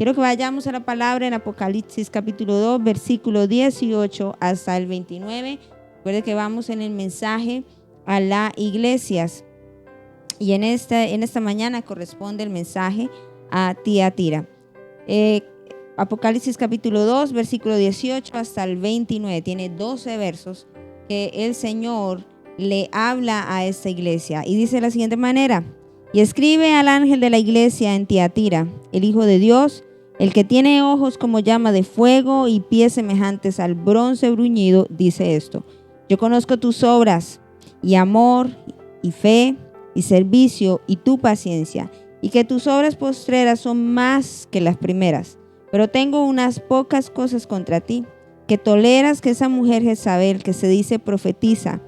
Quiero que vayamos a la palabra en Apocalipsis capítulo 2, versículo 18 hasta el 29. Recuerde que vamos en el mensaje a las iglesias. Y en esta mañana corresponde el mensaje a Tiatira. Apocalipsis capítulo 2, versículo 18 hasta el 29. Tiene 12 versos que el Señor le habla a esta iglesia. Y dice de la siguiente manera: y escribe al ángel de la iglesia en Tiatira, el Hijo de Dios, el que tiene ojos como llama de fuego y pies semejantes al bronce bruñido, dice esto: yo conozco tus obras, y amor, y fe, y servicio, y tu paciencia, y que tus obras postreras son más que las primeras. Pero tengo unas pocas cosas contra ti, que toleras que esa mujer Jezabel, que se dice profetiza,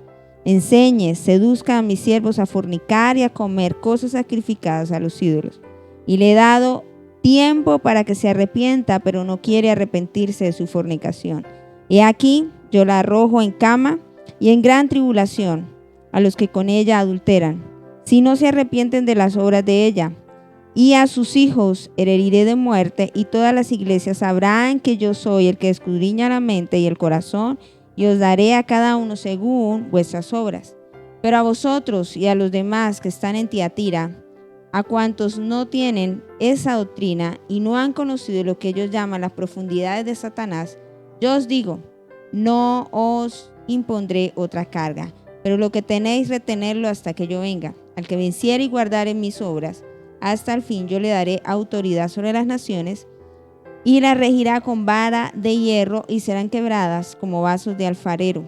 enseñe, seduzca a mis siervos a fornicar y a comer cosas sacrificadas a los ídolos. Y le he dado tiempo para que se arrepienta, pero no quiere arrepentirse de su fornicación. He aquí, yo la arrojo en cama y en gran tribulación a los que con ella adulteran, si no se arrepienten de las obras de ella. Y a sus hijos heriré de muerte, y todas las iglesias sabrán que yo soy el que escudriña la mente y el corazón, y os daré a cada uno según vuestras obras. Pero a vosotros y a los demás que están en Tiatira, a cuantos no tienen esa doctrina y no han conocido lo que ellos llaman las profundidades de Satanás, yo os digo, no os impondré otra carga, pero lo que tenéis retenerlo hasta que yo venga. Al que venciere y guardare mis obras, hasta el fin yo le daré autoridad sobre las naciones, y la regirá con vara de hierro, y serán quebradas como vasos de alfarero,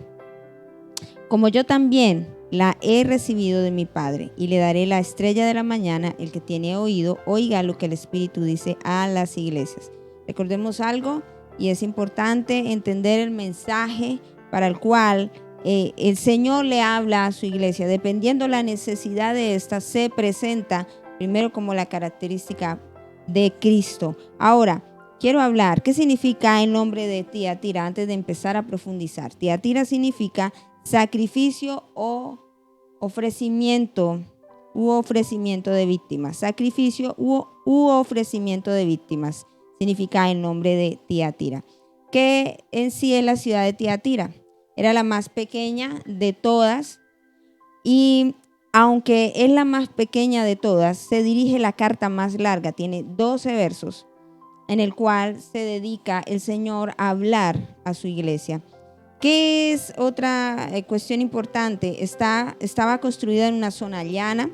como yo también la he recibido de mi Padre. Y le daré la estrella de la mañana. El que tiene oído, oiga lo que el Espíritu dice a las iglesias. Recordemos algo, y es importante entender el mensaje para el cual el Señor le habla a su iglesia. Dependiendo la necesidad de esta, se presenta primero como la característica de Cristo. Ahora, quiero hablar, ¿qué significa el nombre de Tiatira? Antes de empezar a profundizar. Tiatira significa sacrificio o ofrecimiento de víctimas. Sacrificio u ofrecimiento de víctimas significa el nombre de Tiatira. ¿Qué en sí es la ciudad de Tiatira? Era la más pequeña de todas, y aunque es la más pequeña de todas, se dirige la carta más larga. Tiene 12 versos en el cual se dedica el Señor a hablar a su iglesia. ¿Qué es otra cuestión importante? Estaba construida en una zona llana,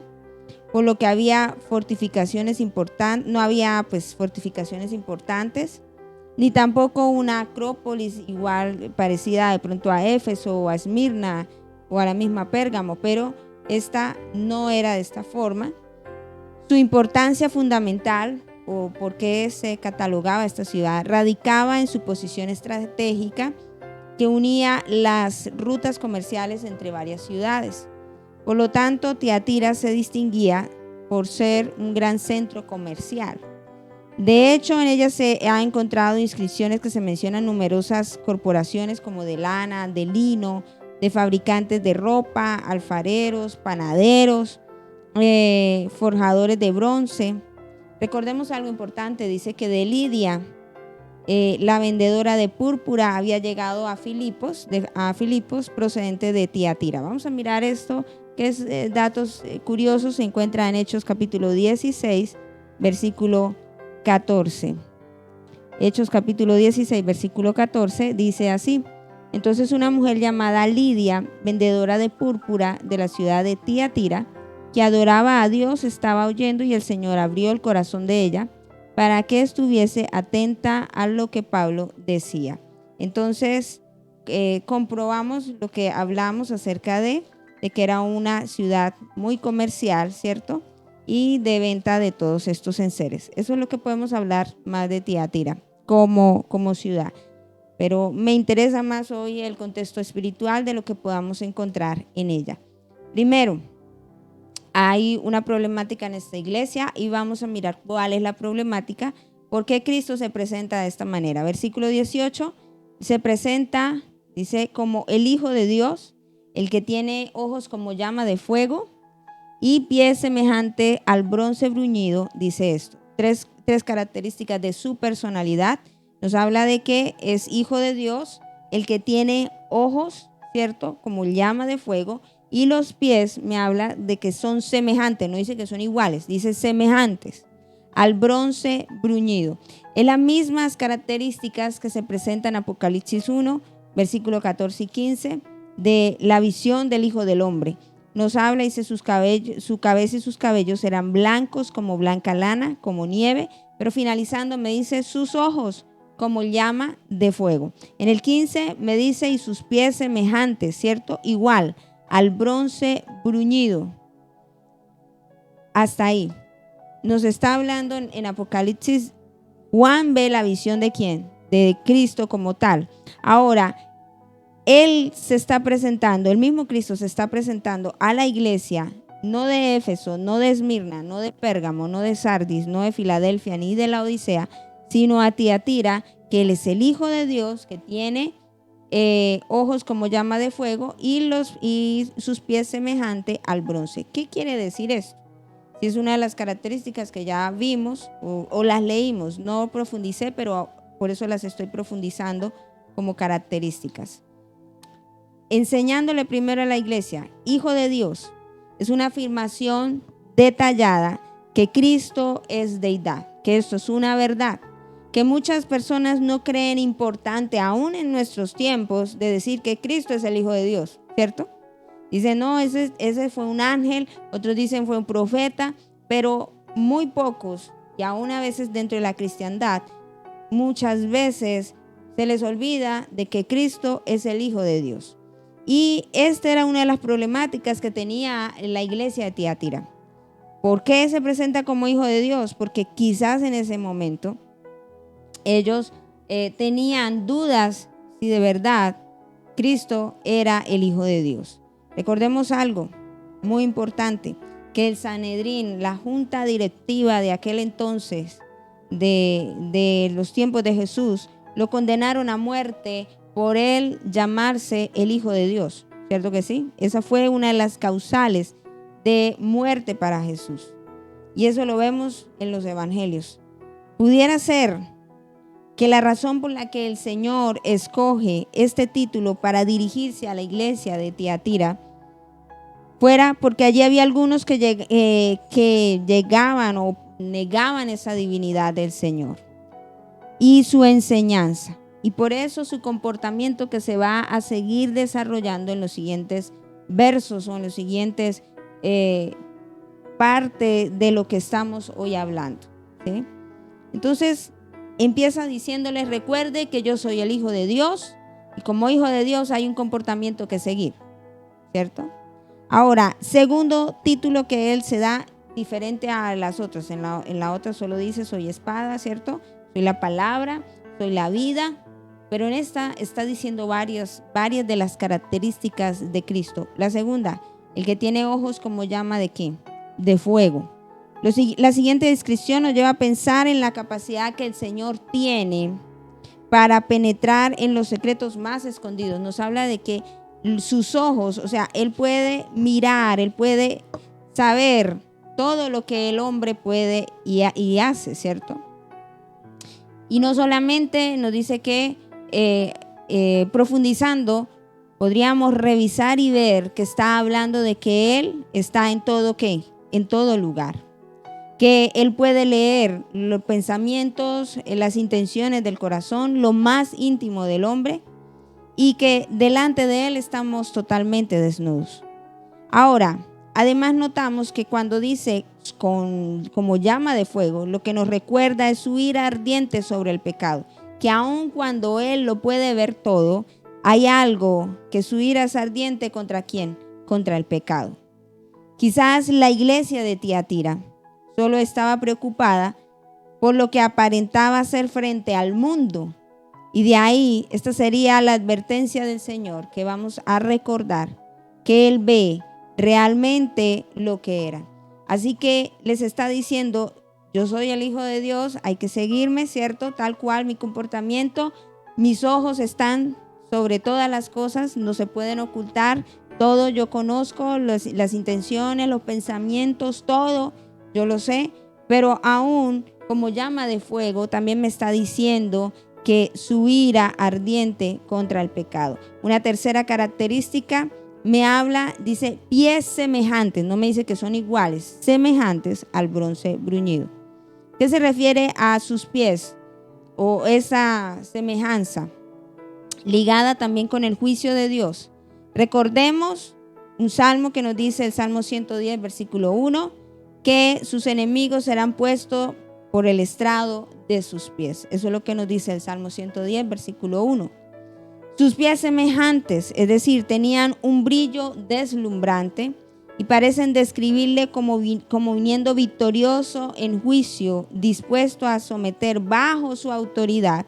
por lo que había fortificaciones importantes. No había fortificaciones importantes, ni tampoco una acrópolis igual parecida de pronto a Éfeso o a Esmirna o a la misma Pérgamo, pero esta no era de esta forma. Su importancia fundamental, o por qué se catalogaba esta ciudad, radicaba en su posición estratégica que unía las rutas comerciales entre varias ciudades. Por lo tanto, Tiatira se distinguía por ser un gran centro comercial. De hecho, en ella se ha encontrado inscripciones que se mencionan numerosas corporaciones como de lana, de lino, de fabricantes de ropa, alfareros, panaderos, forjadores de bronce. Recordemos algo importante, dice que de Lidia, la vendedora de púrpura, había llegado a Filipos procedente de Tiatira. Vamos a mirar esto, que es datos curiosos. Se encuentra en Hechos capítulo 16, versículo 14. Hechos capítulo 16, versículo 14, dice así: entonces una mujer llamada Lidia, vendedora de púrpura de la ciudad de Tiatira, que adoraba a Dios, estaba oyendo, y el Señor abrió el corazón de ella para que estuviese atenta a lo que Pablo decía. Entonces comprobamos lo que hablamos acerca de que era una ciudad muy comercial, ¿cierto? Y de venta de todos estos enseres. Eso es lo que podemos hablar más de Tiatira como ciudad. Pero me interesa más hoy el contexto espiritual de lo que podamos encontrar en ella. Primero, hay una problemática en esta iglesia, y vamos a mirar cuál es la problemática, por qué Cristo se presenta de esta manera. Versículo 18, se presenta, dice, como el Hijo de Dios, el que tiene ojos como llama de fuego y pies semejante al bronce bruñido, dice esto. Tres tres características de su personalidad. Nos habla de que es hijo de Dios, el que tiene ojos, ¿cierto? Como llama de fuego, y los pies me habla de que son semejantes, no dice que son iguales, dice semejantes al bronce bruñido. Es las mismas características que se presentan en Apocalipsis 1, versículo 14 y 15, de la visión del Hijo del Hombre. Nos habla, dice, su cabeza y sus cabellos serán blancos como blanca lana, como nieve, pero finalizando me dice sus ojos como llama de fuego. En el 15 me dice y sus pies semejantes, ¿cierto? Igual al bronce bruñido. Hasta ahí. Nos está hablando en Apocalipsis. Juan ve la visión de ¿quién? De Cristo como tal. Ahora, Él se está presentando, el mismo Cristo se está presentando a la iglesia, no de Éfeso, no de Esmirna, no de Pérgamo, no de Sardis, no de Filadelfia, ni de la Odisea, sino a Tiatira, que Él es el Hijo de Dios, que tiene ojos como llama de fuego y sus pies semejante al bronce. ¿Qué quiere decir esto? Si es una de las características que ya vimos o las leímos, no profundicé, pero por eso las estoy profundizando como características. Enseñándole primero a la iglesia, Hijo de Dios, es una afirmación detallada que Cristo es deidad, que esto es una verdad, que muchas personas no creen importante, aún en nuestros tiempos, de decir que Cristo es el Hijo de Dios, ¿cierto? Dicen, no, ese fue un ángel, otros dicen fue un profeta, pero muy pocos, y aún a veces dentro de la cristiandad, muchas veces se les olvida de que Cristo es el Hijo de Dios. Y esta era una de las problemáticas que tenía la iglesia de Tiatira. ¿Por qué se presenta como Hijo de Dios? Porque quizás en ese momento ellos tenían dudas si de verdad Cristo era el Hijo de Dios. Recordemos algo muy importante, que el Sanedrín, la junta directiva de aquel entonces, de los tiempos de Jesús, lo condenaron a muerte por él llamarse el Hijo de Dios, ¿cierto que sí? Esa fue una de las causales de muerte para Jesús. Y eso lo vemos en los evangelios. Pudiera ser que la razón por la que el Señor escoge este título para dirigirse a la iglesia de Tiatira fuera porque allí había algunos que llegaban o negaban esa divinidad del Señor y su enseñanza. Y por eso su comportamiento que se va a seguir desarrollando en los siguientes versos o en los siguientes parte de lo que estamos hoy hablando, ¿sí? Entonces empieza diciéndoles, recuerde que yo soy el Hijo de Dios y como Hijo de Dios hay un comportamiento que seguir, ¿cierto? Ahora, segundo título que él se da diferente a las otras. En la otra solo dice soy espada, ¿cierto? Soy la palabra, soy la vida. Pero en esta está diciendo varias de las características de Cristo. La segunda, el que tiene ojos como llama de ¿qué? De fuego. La siguiente descripción nos lleva a pensar en la capacidad que el Señor tiene para penetrar en los secretos más escondidos. Nos habla de que sus ojos, o sea, Él puede mirar, Él puede saber todo lo que el hombre puede y hace, ¿cierto? Y no solamente nos dice que profundizando, podríamos revisar y ver que está hablando de que Él está en todo, ¿qué? En todo lugar. Que Él puede leer los pensamientos, las intenciones del corazón, lo más íntimo del hombre, y que delante de Él estamos totalmente desnudos. Ahora, además notamos que cuando dice como llama de fuego, lo que nos recuerda es su ira ardiente sobre el pecado, que aun cuando Él lo puede ver todo, hay algo que su ira es ardiente ¿contra quién? Contra el pecado. Quizás la iglesia de Tiatira solo estaba preocupada por lo que aparentaba hacer frente al mundo. Y de ahí, esta sería la advertencia del Señor, que vamos a recordar que Él ve realmente lo que era. Así que les está diciendo, yo soy el Hijo de Dios, hay que seguirme, ¿cierto? Tal cual mi comportamiento, mis ojos están sobre todas las cosas, no se pueden ocultar, todo yo conozco, las intenciones, los pensamientos, todo, yo lo sé, pero aún como llama de fuego, también me está diciendo que su ira ardiente contra el pecado. Una tercera característica me habla, dice pies semejantes, no me dice que son iguales, semejantes al bronce bruñido. ¿Qué se refiere a sus pies o esa semejanza? Ligada también con el juicio de Dios. Recordemos un salmo que nos dice, el Salmo 110, versículo 1, que sus enemigos serán puestos por el estrado de sus pies. Eso es lo que nos dice el Salmo 110, versículo 1. Sus pies semejantes, es decir, tenían un brillo deslumbrante y parecen describirle como viniendo victorioso en juicio, dispuesto a someter bajo su autoridad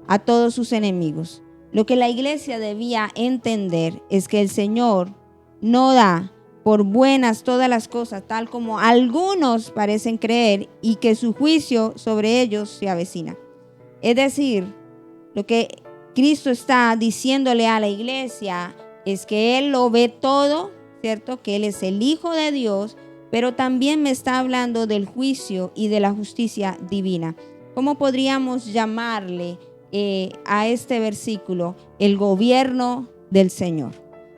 a todos sus enemigos. Lo que la iglesia debía entender es que el Señor no da por buenas todas las cosas, tal como algunos parecen creer, y que su juicio sobre ellos se avecina. Es decir, lo que Cristo está diciéndole a la iglesia es que Él lo ve todo, ¿cierto? Que Él es el Hijo de Dios, pero también me está hablando del juicio y de la justicia divina. ¿Cómo podríamos llamarle a este versículo? El gobierno del Señor.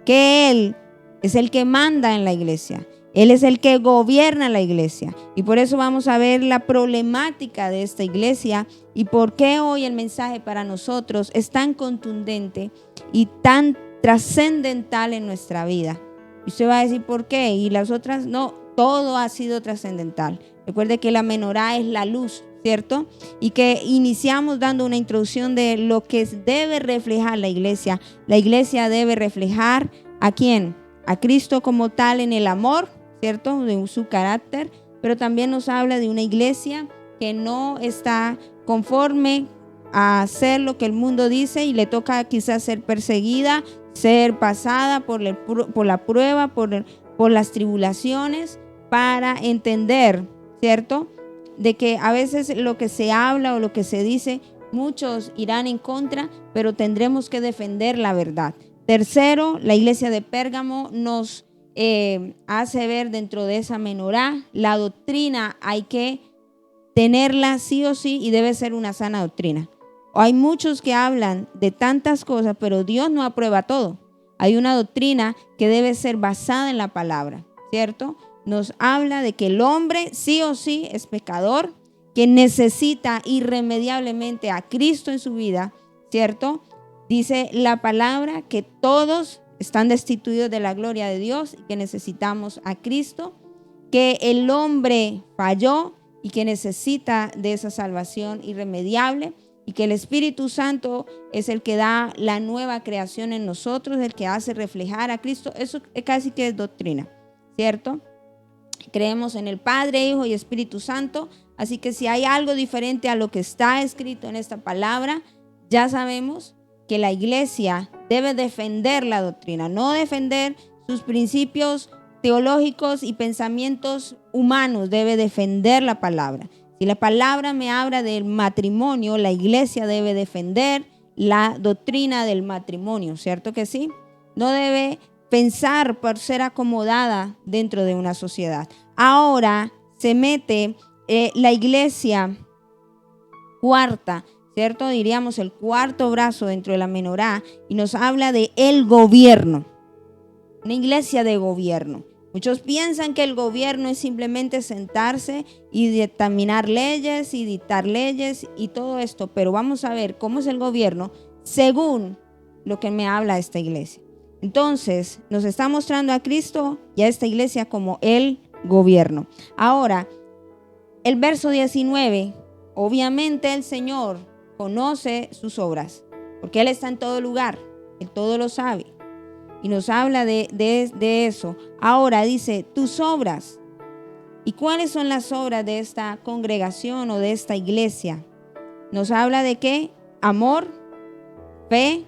Que Él es el que manda en la iglesia. Él es el que gobierna la iglesia. Y por eso vamos a ver la problemática de esta iglesia y por qué hoy el mensaje para nosotros es tan contundente y tan trascendental en nuestra vida. Y usted va a decir ¿por qué? Y las otras no, todo ha sido trascendental. Recuerde que la menorá es la luz, ¿cierto? Y que iniciamos dando una introducción de lo que debe reflejar la iglesia. La iglesia debe reflejar ¿a quién? A Cristo como tal en el amor, ¿cierto? De su carácter, pero también nos habla de una iglesia que no está conforme a hacer lo que el mundo dice y le toca quizás ser perseguida, ser pasada por la prueba, por las tribulaciones, para entender, ¿cierto? De que a veces lo que se habla o lo que se dice, muchos irán en contra, pero tendremos que defender la verdad. Tercero, la iglesia de Pérgamo nos hace ver dentro de esa menorá, la doctrina hay que tenerla sí o sí y debe ser una sana doctrina. Hay muchos que hablan de tantas cosas, pero Dios no aprueba todo. Hay una doctrina que debe ser basada en la palabra, ¿cierto? Nos habla de que el hombre sí o sí es pecador, que necesita irremediablemente a Cristo en su vida, ¿cierto? Dice la palabra que todos están destituidos de la gloria de Dios y que necesitamos a Cristo, que el hombre falló y que necesita de esa salvación irremediable y que el Espíritu Santo es el que da la nueva creación en nosotros, el que hace reflejar a Cristo. Eso casi que es doctrina, ¿cierto? Creemos en el Padre, Hijo y Espíritu Santo, así que si hay algo diferente a lo que está escrito en esta palabra, ya sabemos que la iglesia debe defender la doctrina, no defender sus principios teológicos y pensamientos humanos, debe defender la palabra. Si la palabra me habla del matrimonio, la iglesia debe defender la doctrina del matrimonio, ¿cierto que sí? No debe pensar por ser acomodada dentro de una sociedad. Ahora se mete la iglesia cuarta, ¿cierto? Diríamos el cuarto brazo dentro de la menorá y nos habla de el gobierno, una iglesia de gobierno. Muchos piensan que el gobierno es simplemente sentarse y dictaminar leyes y dictar leyes y todo esto, pero vamos a ver cómo es el gobierno según lo que me habla esta iglesia. Entonces, nos está mostrando a Cristo y a esta iglesia como el gobierno. Ahora, el verso 19, obviamente el Señor conoce sus obras, porque Él está en todo lugar, Él todo lo sabe. Y nos habla de eso. Ahora dice, tus obras. ¿Y cuáles son las obras de esta congregación o de esta iglesia? Nos habla de qué? Amor, fe,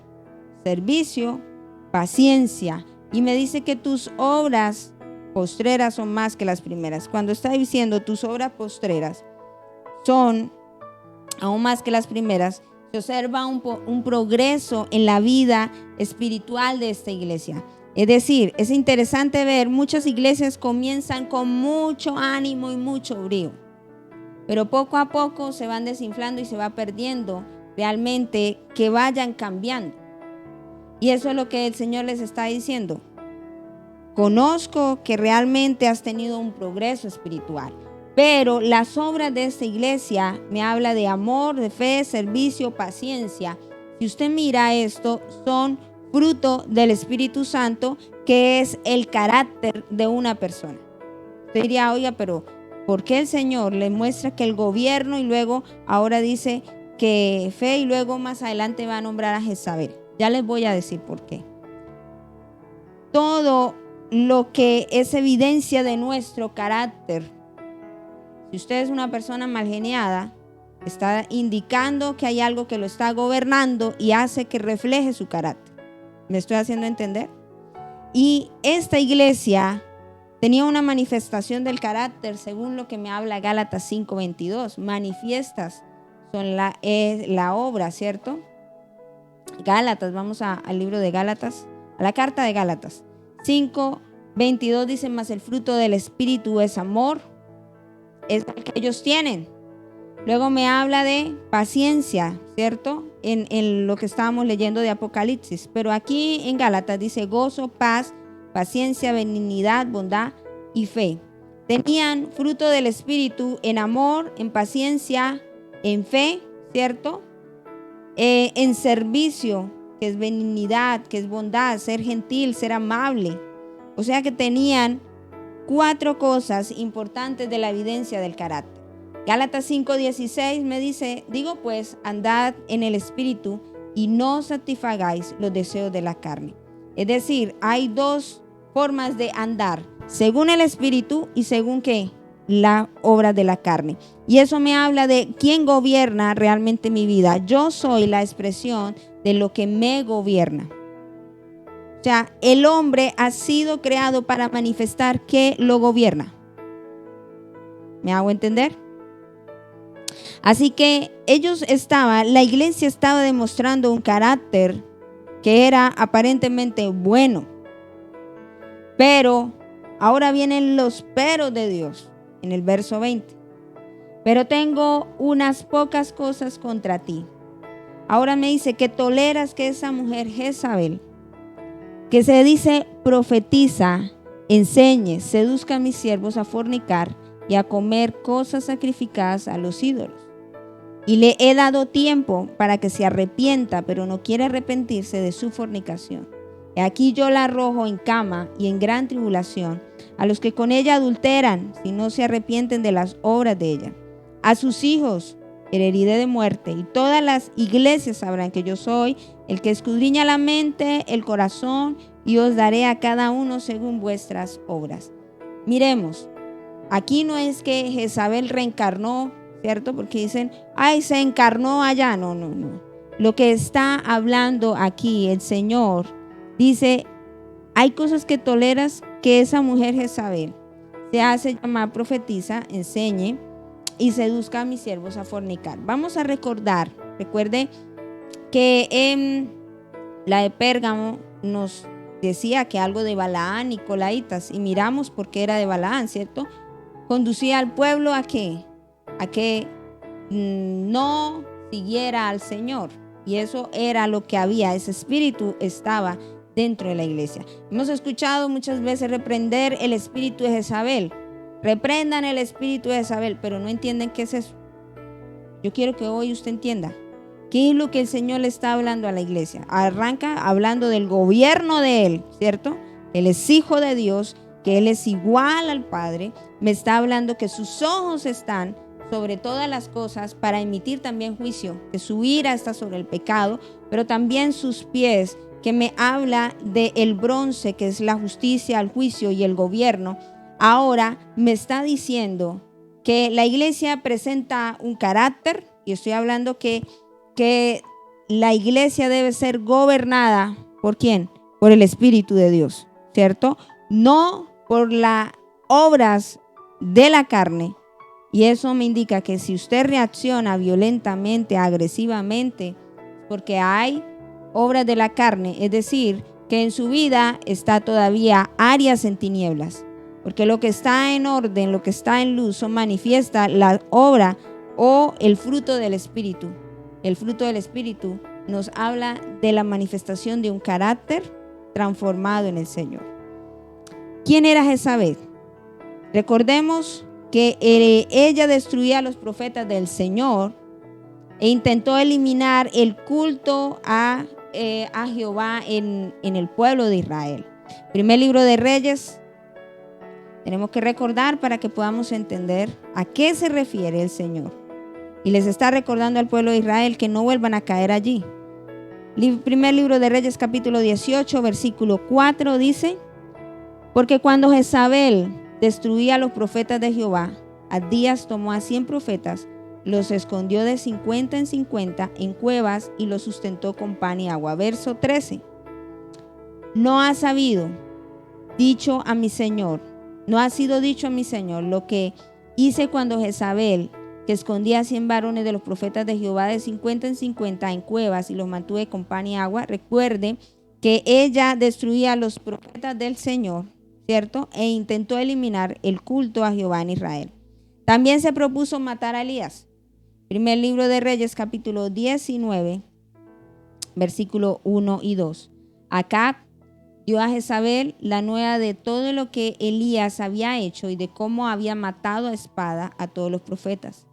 servicio, paciencia. Y me dice que tus obras postreras son más que las primeras. Cuando está diciendo tus obras postreras son aún más que las primeras, se observa un progreso en la vida espiritual de esta iglesia. Es decir, es interesante ver, muchas iglesias comienzan con mucho ánimo y mucho brío, pero poco a poco se van desinflando y se va perdiendo realmente que vayan cambiando. Y eso es lo que el Señor les está diciendo. Conozco que realmente has tenido un progreso espiritual, pero las obras de esta iglesia me habla de amor, de fe, servicio, paciencia. Si usted mira esto, son fruto del Espíritu Santo, que es el carácter de una persona. Usted diría, oiga, pero ¿por qué el Señor le muestra que el gobierno y luego ahora dice que fe y luego más adelante va a nombrar a Jezabel? Ya les voy a decir por qué. Todo lo que es evidencia de nuestro carácter, si usted es una persona mal geniada, está indicando que hay algo que lo está gobernando y hace que refleje su carácter. ¿Me estoy haciendo entender? Y esta iglesia tenía una manifestación del carácter según lo que me habla Gálatas 5:22. Manifiestas son la obra, ¿cierto? Gálatas, vamos al libro de Gálatas, a la carta de Gálatas 5:22 dice, mas el fruto del Espíritu es amor, es el que ellos tienen. Luego me habla de paciencia, ¿cierto? En lo que estábamos leyendo de Apocalipsis. Pero aquí en Gálatas dice gozo, paz, paciencia, benignidad, bondad y fe. Tenían fruto del Espíritu en amor, en paciencia, en fe, ¿cierto? En servicio, que es benignidad, que es bondad, ser gentil, ser amable. O sea que tenían 4 cosas importantes de la evidencia del carácter. Gálatas 5:16 me dice, digo pues, andad en el Espíritu y no satisfagáis los deseos de la carne. Es decir, hay 2 formas de andar, según el Espíritu y según ¿qué? La obra de la carne. Y eso me habla de quién gobierna realmente mi vida. Yo soy la expresión de lo que me gobierna. O sea, el hombre ha sido creado para manifestar que lo gobierna. ¿Me hago entender? Así que la iglesia estaba demostrando un carácter que era aparentemente bueno. Pero ahora vienen los peros de Dios en el verso 20. Pero tengo unas pocas cosas contra ti. Ahora me dice que toleras que esa mujer Jezabel, que se dice profetiza, enseñe, seduzca a mis siervos a fornicar y a comer cosas sacrificadas a los ídolos. Y le he dado tiempo para que se arrepienta, pero no quiere arrepentirse de su fornicación. Y aquí yo la arrojo en cama y en gran tribulación a los que con ella adulteran, si no se arrepienten de las obras de ella. A sus hijos heriré de muerte, y todas las iglesias sabrán que yo soy el que escudriña la mente, el corazón, y os daré a cada uno según vuestras obras. Miremos, aquí no es que Jezabel reencarnó, ¿cierto? Porque dicen, ay, se encarnó allá. No. Lo que está hablando aquí el Señor dice, hay cosas que toleras que esa mujer Jezabel se hace llamar profetiza, enseñe y seduzca a mis siervos a fornicar. Vamos a recuerde que en la de Pérgamo nos decía que algo de Balaán y Colaitas, y miramos por qué era de Balaán, ¿cierto? Conducía al pueblo a que no siguiera al Señor, y eso era lo que había, ese espíritu estaba dentro de la iglesia. Hemos escuchado muchas veces reprender el espíritu de Jezabel. Reprendan el espíritu de Jezabel, pero no entienden qué es eso. Yo quiero que hoy usted entienda qué es lo que el Señor le está hablando a la iglesia. Arranca hablando del gobierno de Él, ¿cierto? Él es hijo de Dios, que Él es igual al Padre. Me está hablando que sus ojos están sobre todas las cosas para emitir también juicio, que su ira está sobre el pecado, pero también sus pies, que me habla del bronce, que es la justicia, el juicio y el gobierno. Ahora me está diciendo que la iglesia presenta un carácter, y estoy hablando que la iglesia debe ser gobernada ¿por quién? Por el Espíritu de Dios, ¿cierto? No por las obras de la carne. Y eso me indica que si usted reacciona violentamente, agresivamente, porque hay obras de la carne, es decir, que en su vida está todavía áreas en tinieblas. porque lo que está en orden, lo que está en luz, manifiesta la obra o el fruto del Espíritu. El fruto del Espíritu nos habla de la manifestación de un carácter transformado en el Señor. ¿Quién era Jezabel? Recordemos que ella destruía a los profetas del Señor e intentó eliminar el culto a Jehová en el pueblo de Israel. Primer libro de Reyes. Tenemos que recordar para que podamos entender a qué se refiere el Señor. Y les está recordando al pueblo de Israel que no vuelvan a caer allí. Primer libro de Reyes, capítulo 18, versículo 4 dice: porque cuando Jezabel destruía a los profetas de Jehová, Abdías tomó a 100 profetas, los escondió de 50 en 50 en cuevas y los sustentó con pan y agua. Verso 13. No ha sido dicho a mi Señor lo que hice cuando Jezabel, que escondía a 100 varones de los profetas de Jehová de 50 en 50 en cuevas y los mantuve con pan y agua. Recuerde que ella destruía a los profetas del Señor, ¿cierto? E intentó eliminar el culto a Jehová en Israel. También se propuso matar a Elías. Primer libro de Reyes, capítulo 19, versículo 1 y 2. Acab dio a Jezabel la nueva de todo lo que Elías había hecho y de cómo había matado a espada a todos los profetas.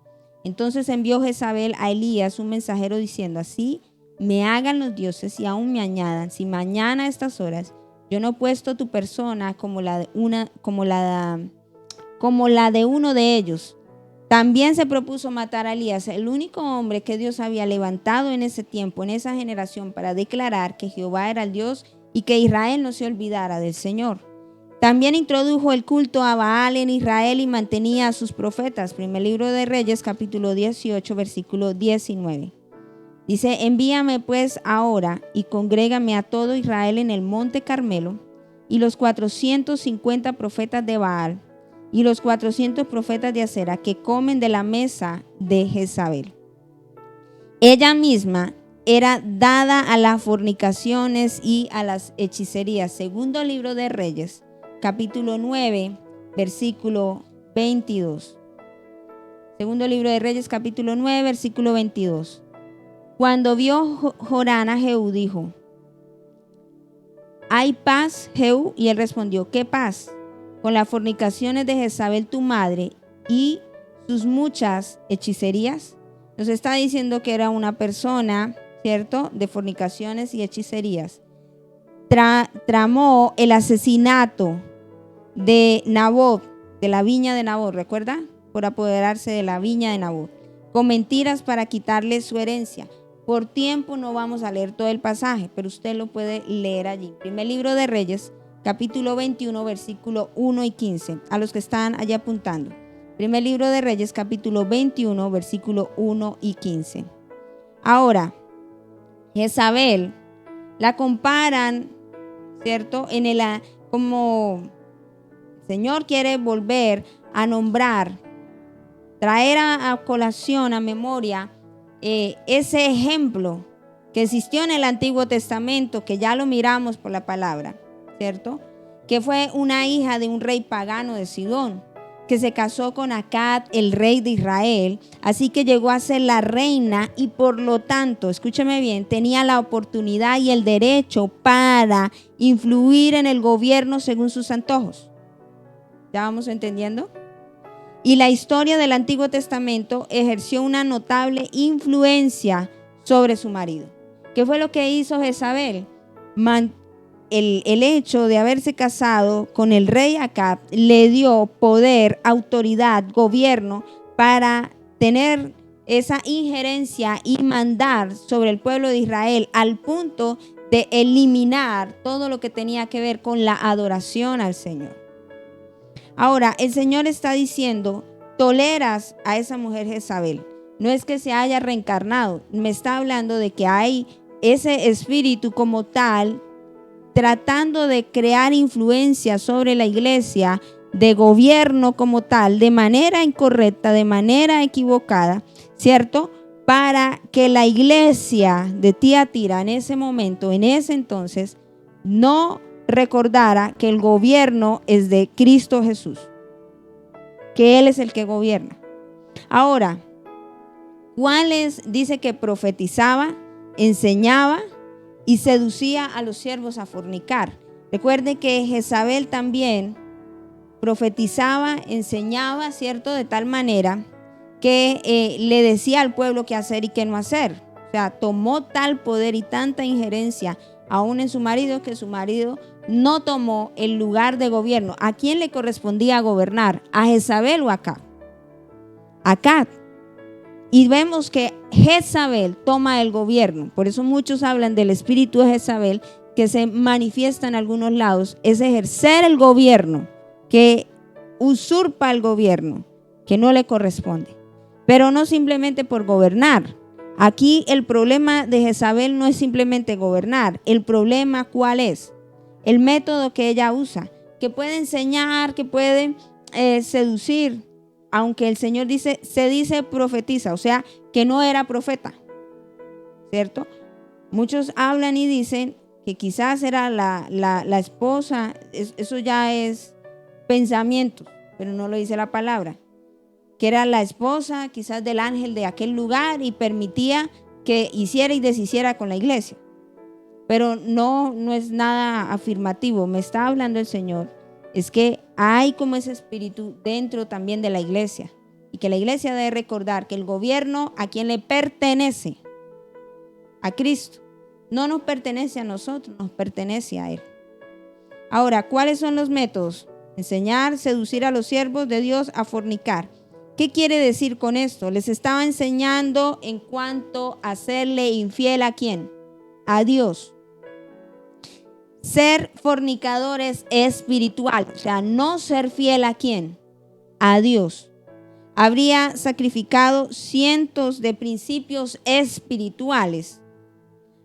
Entonces envió Jezabel a Elías un mensajero diciendo: así me hagan los dioses y aún me añadan, si mañana a estas horas yo no he puesto tu persona como la de uno de ellos. También se propuso matar a Elías, el único hombre que Dios había levantado en ese tiempo, en esa generación, para declarar que Jehová era el Dios y que Israel no se olvidara del Señor. También introdujo el culto a Baal en Israel y mantenía a sus profetas. Primer libro de Reyes, capítulo 18, versículo 19. Dice: envíame pues ahora y congrégame a todo Israel en el monte Carmelo, y los 450 profetas de Baal y los 400 profetas de Acera que comen de la mesa de Jezabel. Ella misma era dada a las fornicaciones y a las hechicerías. Segundo libro de Reyes, capítulo 9, versículo 22. Segundo libro de Reyes, capítulo 9, versículo 22. Cuando vio Jorán a Jehú, dijo: ¿hay paz, Jehú? Y él respondió: ¿qué paz? Con las fornicaciones de Jezabel tu madre y sus muchas hechicerías. Nos está diciendo que era una persona, ¿cierto?, de fornicaciones y hechicerías. Tramó el asesinato de Nabot, de la viña de Nabot, ¿recuerda? Por apoderarse de la viña de Nabot, con mentiras para quitarle su herencia. Por tiempo no vamos a leer todo el pasaje, pero usted lo puede leer allí. Primer libro de Reyes, capítulo 21, versículo 1 y 15. A los que están allá apuntando. Primer libro de Reyes, capítulo 21, versículo 1 y 15. Ahora, Jezabel la comparan, ¿cierto? Como el Señor quiere volver a nombrar, traer a colación, a memoria, ese ejemplo que existió en el Antiguo Testamento, que ya lo miramos por la palabra, ¿cierto? Que fue una hija de un rey pagano de Sidón, que se casó con Acab, el rey de Israel, así que llegó a ser la reina y por lo tanto, escúcheme bien, tenía la oportunidad y el derecho para influir en el gobierno según sus antojos. ¿Ya vamos entendiendo? Y la historia del Antiguo Testamento ejerció una notable influencia sobre su marido. ¿Qué fue lo que hizo Jezabel? El hecho de haberse casado con el rey Acab le dio poder, autoridad, gobierno para tener esa injerencia y mandar sobre el pueblo de Israel al punto de eliminar todo lo que tenía que ver con la adoración al Señor. Ahora, el Señor está diciendo: toleras a esa mujer Jezabel. No es que se haya reencarnado, me está hablando de que hay ese espíritu como tal tratando de crear influencia sobre la iglesia, de gobierno como tal, de manera incorrecta, de manera equivocada, ¿cierto? Para que la iglesia de Tiatira en ese momento, en ese entonces, no recordara que el gobierno es de Cristo Jesús, que Él es el que gobierna. Ahora, ¿cuáles? Dice que profetizaba, enseñaba y seducía a los siervos a fornicar. Recuerde que Jezabel también profetizaba, enseñaba, ¿cierto? De tal manera que le decía al pueblo qué hacer y qué no hacer. O sea, tomó tal poder y tanta injerencia aún en su marido, que su marido no tomó el lugar de gobierno. ¿A quién le correspondía gobernar? ¿A Jezabel o a Acab? Acab. Y vemos que Jezabel toma el gobierno. Por eso muchos hablan del espíritu de Jezabel que se manifiesta en algunos lados. Es ejercer el gobierno, que usurpa el gobierno, que no le corresponde. Pero no simplemente por gobernar. Aquí el problema de Jezabel no es simplemente gobernar. El problema, ¿cuál es? El método que ella usa, que puede enseñar, que puede seducir, aunque el Señor se dice profetiza, o sea, que no era profeta, ¿cierto? Muchos hablan y dicen que quizás era la esposa, eso ya es pensamiento, pero no lo dice la palabra, que era la esposa quizás del ángel de aquel lugar y permitía que hiciera y deshiciera con la iglesia. Pero no es nada afirmativo. Me está hablando el Señor. Es que hay como ese espíritu dentro también de la iglesia. Y que la iglesia debe recordar que el gobierno a quien le pertenece, a Cristo. No nos pertenece a nosotros, nos pertenece a Él. Ahora, ¿cuáles son los métodos? Enseñar, seducir a los siervos de Dios a fornicar. ¿Qué quiere decir con esto? Les estaba enseñando en cuanto a serle infiel ¿a quién? A Dios. Ser fornicadores espiritual, o sea, no ser fiel ¿a quién? A Dios. Habría sacrificado cientos de principios espirituales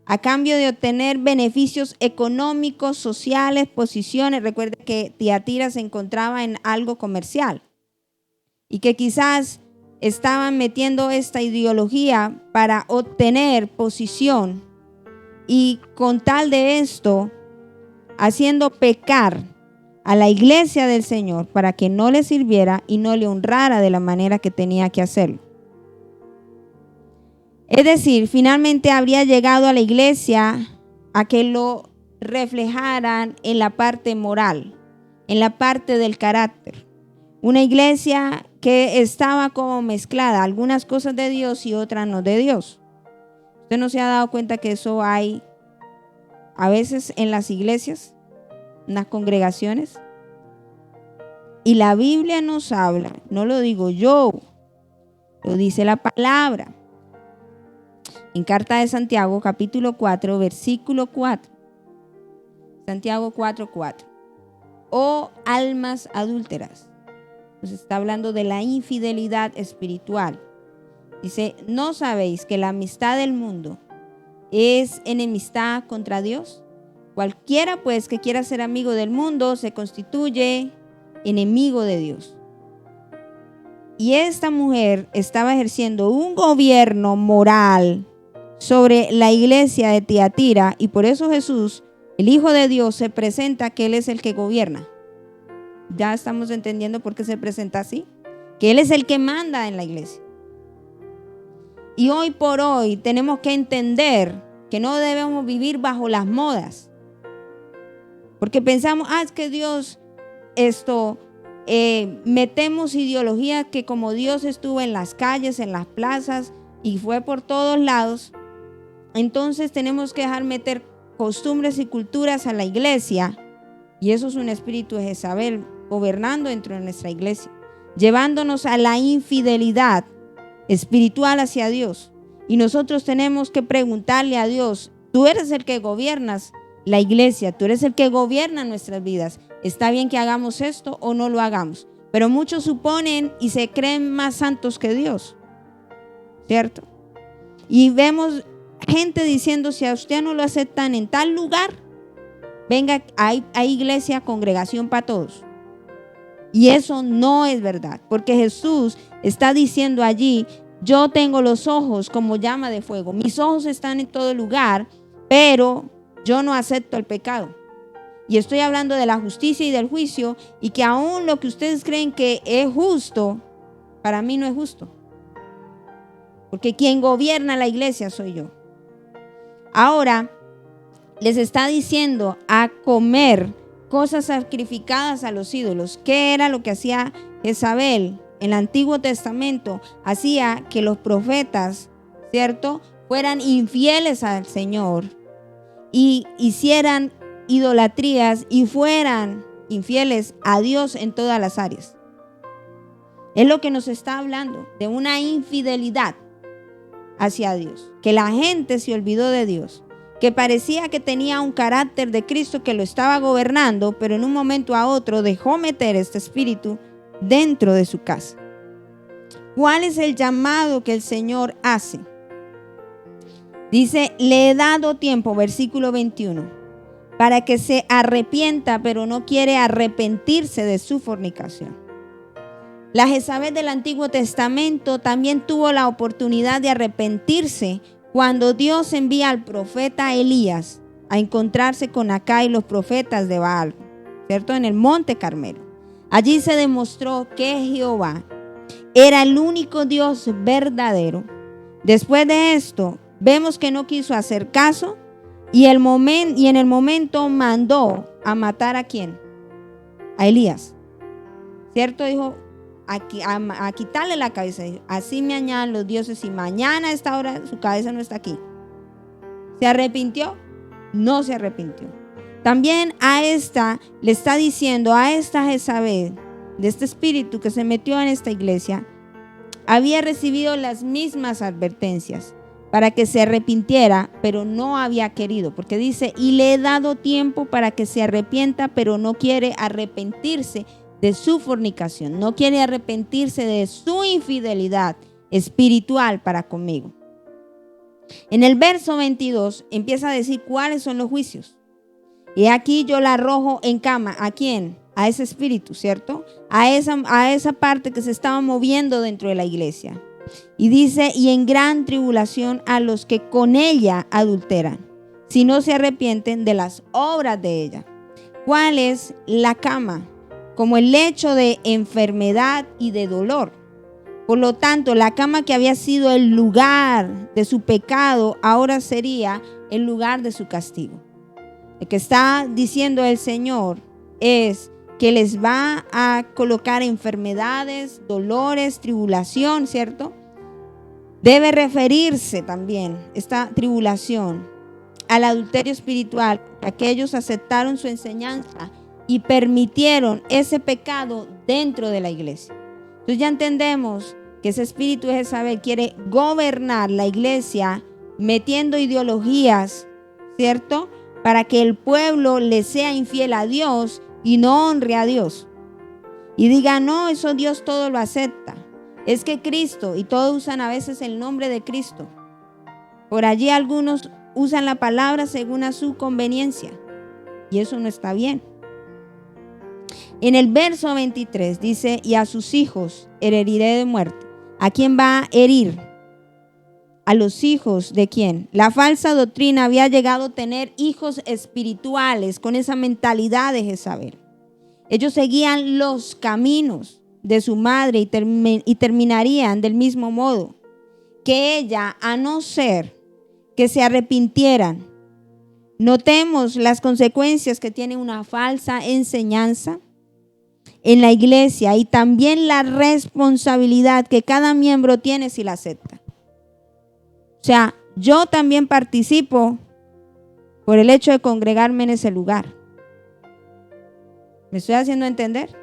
a cambio de obtener beneficios económicos, sociales, posiciones. Recuerda que Tiatira se encontraba en algo comercial y que quizás estaban metiendo esta ideología para obtener posición y con tal de esto haciendo pecar a la iglesia del Señor para que no le sirviera y no le honrara de la manera que tenía que hacerlo. Es decir, finalmente habría llegado a la iglesia a que lo reflejaran en la parte moral, en la parte del carácter. Una iglesia que estaba como mezclada, algunas cosas de Dios y otras no de Dios. ¿Usted no se ha dado cuenta que eso hay a veces en las iglesias, en las congregaciones? Y la Biblia nos habla, no lo digo yo, lo dice la palabra. En Carta de Santiago, capítulo 4, versículo 4. Santiago 4:4. Oh almas adúlteras. Nos está hablando de la infidelidad espiritual. Dice, ¿no sabéis que la amistad del mundo es enemistad contra Dios? Cualquiera pues que quiera ser amigo del mundo se constituye enemigo de Dios. Y esta mujer estaba ejerciendo un gobierno moral sobre la iglesia de Tiatira, y por eso Jesús, el Hijo de Dios, se presenta que Él es el que gobierna. Ya estamos entendiendo por qué se presenta así, que Él es el que manda en la iglesia. Y hoy por hoy tenemos que entender que no debemos vivir bajo las modas, porque pensamos, es que Dios metemos ideología que como Dios estuvo en las calles, en las plazas y fue por todos lados, entonces tenemos que dejar meter costumbres y culturas a la iglesia, y eso es un espíritu de Jezabel gobernando dentro de nuestra iglesia, llevándonos a la infidelidad espiritual hacia Dios. Y nosotros tenemos que preguntarle a Dios, tú eres el que gobiernas la iglesia, tú eres el que gobierna nuestras vidas. ¿Está bien que hagamos esto o no lo hagamos? Pero muchos suponen y se creen más santos que Dios, ¿cierto? Y vemos gente diciendo, si a usted no lo aceptan en tal lugar, venga, hay iglesia, congregación para todos. Y eso no es verdad, porque Jesús está diciendo allí, yo tengo los ojos como llama de fuego, mis ojos están en todo lugar, pero yo no acepto el pecado. Y estoy hablando de la justicia y del juicio, y que aún lo que ustedes creen que es justo, para mí no es justo. Porque quien gobierna la iglesia soy yo. Ahora les está diciendo a comer cosas sacrificadas a los ídolos. ¿Qué era lo que hacía Jezabel? En el Antiguo Testamento hacía que los profetas, ¿cierto?, fueran infieles al Señor y hicieran idolatrías y fueran infieles a Dios en todas las áreas. Es lo que nos está hablando, de una infidelidad hacia Dios, que la gente se olvidó de Dios, que parecía que tenía un carácter de Cristo que lo estaba gobernando, pero en un momento a otro dejó meter este espíritu dentro de su casa. ¿Cuál es el llamado que el Señor hace? Dice, le he dado tiempo, versículo 21, para que se arrepienta, pero no quiere arrepentirse de su fornicación. La Jezabel del Antiguo Testamento también tuvo la oportunidad de arrepentirse cuando Dios envía al profeta Elías a encontrarse con Acab y los profetas de Baal, ¿cierto?, en el monte Carmelo. Allí se demostró que Jehová era el único Dios verdadero. Después de esto, vemos que no quiso hacer caso y en el momento mandó a matar ¿a quién? A Elías. ¿Cierto? Dijo, a quitarle la cabeza. Así me añadan los dioses y mañana a esta hora su cabeza no está aquí. ¿Se arrepintió? No se arrepintió. También a esta le está diciendo, a esta Jezabel, de este espíritu que se metió en esta iglesia, había recibido las mismas advertencias para que se arrepintiera, pero no había querido, porque dice, y le he dado tiempo para que se arrepienta, pero no quiere arrepentirse de su fornicación, no quiere arrepentirse de su infidelidad espiritual para conmigo. En el verso 22 empieza a decir cuáles son los juicios. Y aquí yo la arrojo en cama. ¿A quién? A ese espíritu, ¿cierto? A esa parte que se estaba moviendo dentro de la iglesia. Y dice, y en gran tribulación a los que con ella adulteran, si no se arrepienten de las obras de ella. ¿Cuál es la cama? Como el lecho de enfermedad y de dolor. Por lo tanto, la cama que había sido el lugar de su pecado, ahora sería el lugar de su castigo. Lo que está diciendo el Señor es que les va a colocar enfermedades, dolores, tribulación, ¿cierto? Debe referirse también esta tribulación al adulterio espiritual. Aquellos aceptaron su enseñanza y permitieron ese pecado dentro de la iglesia. Entonces ya entendemos que ese espíritu de Jezabel quiere gobernar la iglesia metiendo ideologías, ¿cierto?, para que el pueblo le sea infiel a Dios y no honre a Dios. Y diga, no, eso Dios todo lo acepta. Es que Cristo, y todos usan a veces el nombre de Cristo. Por allí algunos usan la palabra según a su conveniencia. Y eso no está bien. En el verso 23 dice, y a sus hijos heriré de muerte. ¿A quién va a herir? ¿A los hijos de quién? La falsa doctrina había llegado a tener hijos espirituales con esa mentalidad de Jezabel. Ellos seguían los caminos de su madre y terminarían del mismo modo que ella, a no ser que se arrepintieran. Notemos las consecuencias que tiene una falsa enseñanza en la iglesia y también la responsabilidad que cada miembro tiene si la acepta. O sea, yo también participo por el hecho de congregarme en ese lugar. ¿Me estoy haciendo entender?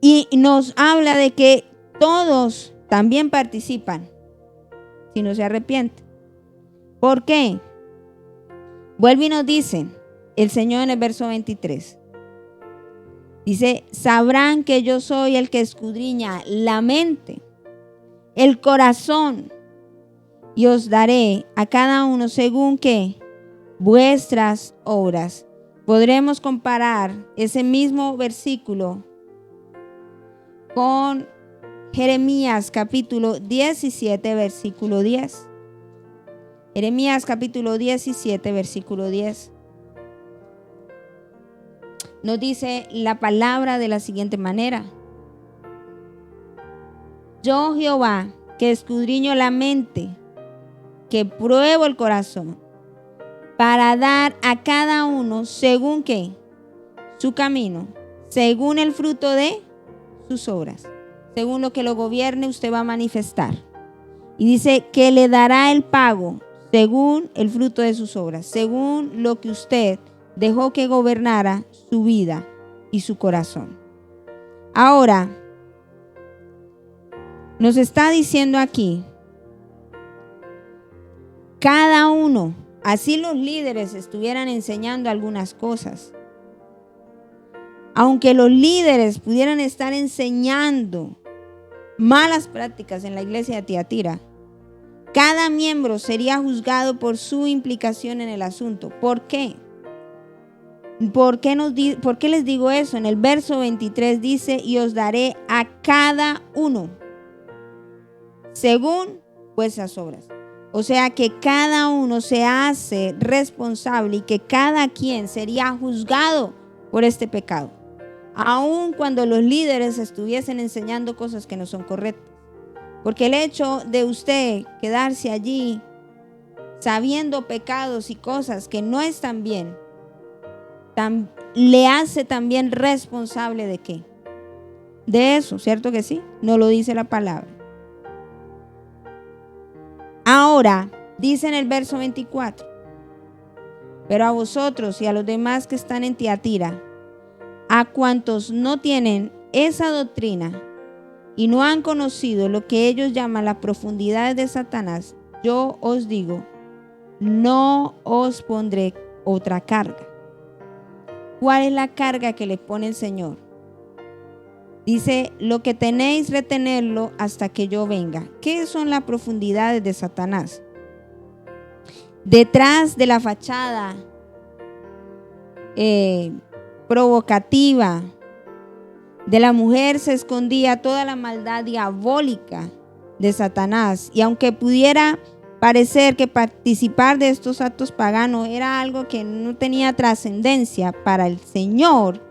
Y nos habla de que todos también participan si no se arrepienten. ¿Por qué? Vuelve y nos dice el Señor en el verso 23. Dice, sabrán que yo soy el que escudriña la mente, el corazón, y os daré a cada uno según que vuestras obras. Podremos comparar ese mismo versículo con Jeremías capítulo 17, versículo 10. Jeremías capítulo 17, versículo 10. nos dice la palabra de la siguiente manera: yo, Jehová, que escudriño la mente, que pruebo el corazón, para dar a cada uno según qué, su camino, según el fruto de sus obras, según lo que lo gobierne, usted va a manifestar. Y dice que le dará el pago según el fruto de sus obras, según lo que usted dejó que gobernara su vida y su corazón. Ahora, nos está diciendo aquí, cada uno, así los líderes estuvieran enseñando algunas cosas, aunque los líderes pudieran estar enseñando malas prácticas en la iglesia de Tiatira, cada miembro sería juzgado por su implicación en el asunto. ¿Por qué? ¿Por qué les digo eso? En el verso 23 dice: y os daré a cada uno según vuestras obras. O sea que cada uno se hace responsable y que cada quien sería juzgado por este pecado, aun cuando los líderes estuviesen enseñando cosas que no son correctas. Porque el hecho de usted quedarse allí sabiendo pecados y cosas que no están bien, le hace también responsable ¿de qué? De eso, ¿cierto que sí? No lo dice la palabra. Ahora, dice en el verso 24: pero a vosotros y a los demás que están en Tiatira, a cuantos no tienen esa doctrina y no han conocido lo que ellos llaman las profundidades de Satanás, yo os digo, no os pondré otra carga. ¿Cuál es la carga que le pone el Señor? Dice: lo que tenéis, retenerlo hasta que yo venga. ¿Qué son las profundidades de Satanás? Detrás de la fachada provocativa de la mujer se escondía toda la maldad diabólica de Satanás. Y aunque pudiera parecer que participar de estos actos paganos era algo que no tenía trascendencia, para el Señor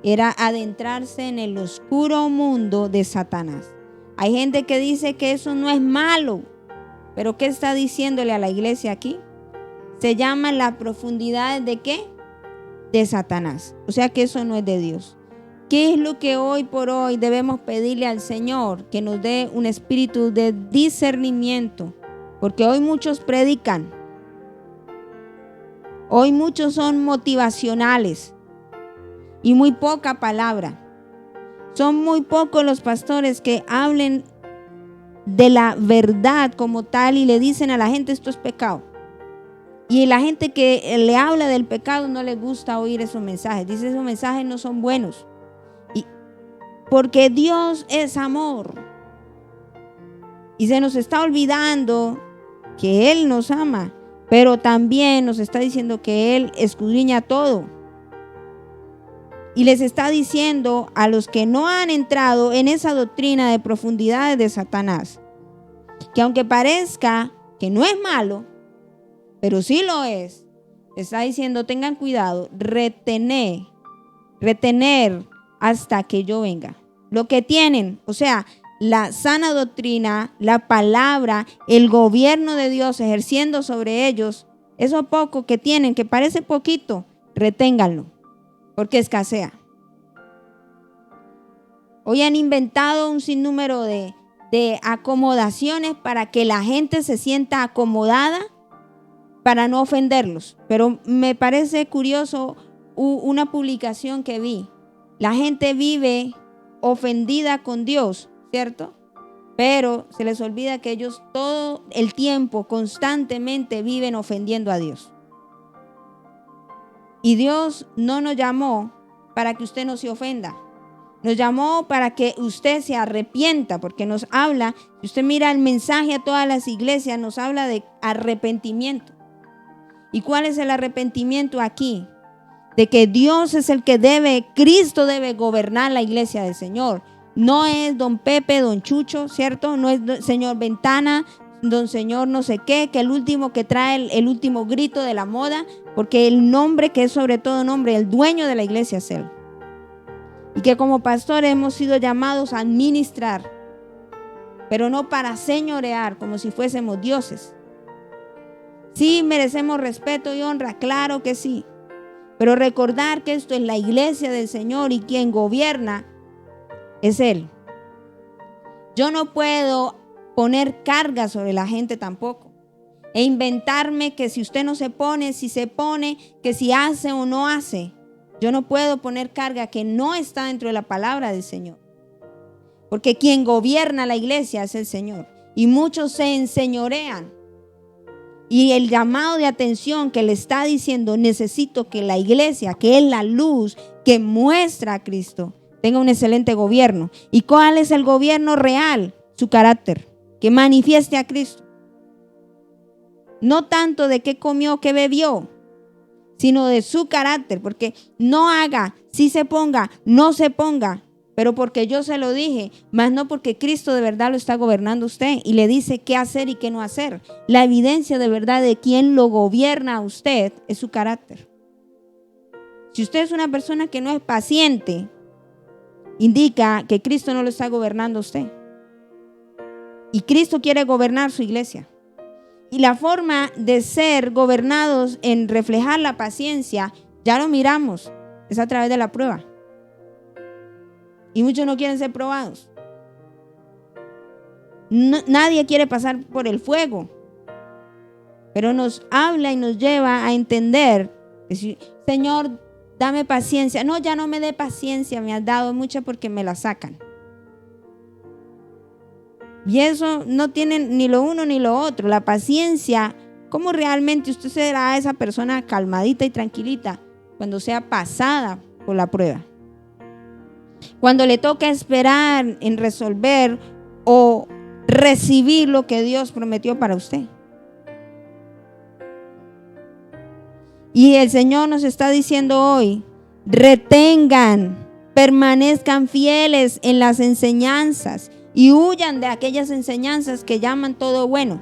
era adentrarse en el oscuro mundo de Satanás. Hay gente que dice que eso no es malo, pero ¿qué está diciéndole a la iglesia aquí? Se llama la profundidad ¿de qué? De Satanás. O sea que eso no es de Dios. ¿Qué es lo que hoy por hoy debemos pedirle al Señor? Que nos dé un espíritu de discernimiento. Porque hoy muchos predican. Hoy muchos son motivacionales. Y muy poca palabra. Son muy pocos los pastores que hablen de la verdad como tal y le dicen a la gente: esto es pecado. Y la gente que le habla del pecado no le gusta oír esos mensajes. Dice: esos mensajes no son buenos. Porque Dios es amor. Y se nos está olvidando que Él nos ama, pero también nos está diciendo que Él escudriña todo. Y les está diciendo a los que no han entrado en esa doctrina de profundidades de Satanás, que aunque parezca que no es malo, pero sí lo es, está diciendo: tengan cuidado, retener hasta que yo venga. Lo que tienen, o sea, la sana doctrina, la palabra, el gobierno de Dios ejerciendo sobre ellos, eso poco que tienen, que parece poquito, reténganlo, porque escasea. Hoy han inventado un sinnúmero de acomodaciones para que la gente se sienta acomodada para no ofenderlos. Pero me parece curioso una publicación que vi. La gente vive ofendida con Dios, ¿cierto? Pero se les olvida que ellos todo el tiempo, constantemente viven ofendiendo a Dios. Y Dios no nos llamó para que usted no se ofenda. Nos llamó para que usted se arrepienta, porque nos habla, si usted mira el mensaje a todas las iglesias, nos habla de arrepentimiento. ¿Y cuál es el arrepentimiento aquí? De que Dios es el que Cristo debe gobernar la iglesia del Señor. No es don Pepe, don Chucho, ¿cierto? No es señor Ventana, don señor no sé qué, que el último que trae el último grito de la moda, porque el nombre que es sobre todo nombre, el dueño de la iglesia es Él. Y que como pastores hemos sido llamados a administrar, pero no para señorear como si fuésemos dioses. Sí, merecemos respeto y honra, claro que sí. Pero recordar que esto es la iglesia del Señor y quien gobierna es Él. Yo no puedo poner carga sobre la gente tampoco. E inventarme que si usted no se pone, si se pone, que si hace o no hace. Yo no puedo poner carga que no está dentro de la palabra del Señor. Porque quien gobierna la iglesia es el Señor. Y muchos se enseñorean. Y el llamado de atención que le está diciendo, necesito que la iglesia, que es la luz que muestra a Cristo, tenga un excelente gobierno. ¿Y cuál es el gobierno real? Su carácter, que manifieste a Cristo. No tanto de qué comió, qué bebió, sino de su carácter, porque no haga, si se ponga, no se ponga, pero porque yo se lo dije, más no porque Cristo de verdad lo está gobernando usted y le dice qué hacer y qué no hacer. La evidencia de verdad de quien lo gobierna a usted es su carácter. Si usted es una persona que no es paciente, indica que Cristo no lo está gobernando a usted. Y Cristo quiere gobernar su iglesia. Y la forma de ser gobernados en reflejar la paciencia, ya lo miramos, es a través de la prueba. Y muchos no quieren ser probados. Nadie quiere pasar por el fuego. Pero nos habla y nos lleva a entender que si, Señor, dame paciencia. No, ya no me dé paciencia, me has dado mucha porque me la sacan. Y eso no tiene ni lo uno ni lo otro. La paciencia, ¿cómo realmente usted será esa persona calmadita y tranquilita cuando sea pasada por la prueba? Cuando le toca esperar en resolver o recibir lo que Dios prometió para usted. Y el Señor nos está diciendo hoy, retengan, permanezcan fieles en las enseñanzas y huyan de aquellas enseñanzas que llaman todo bueno.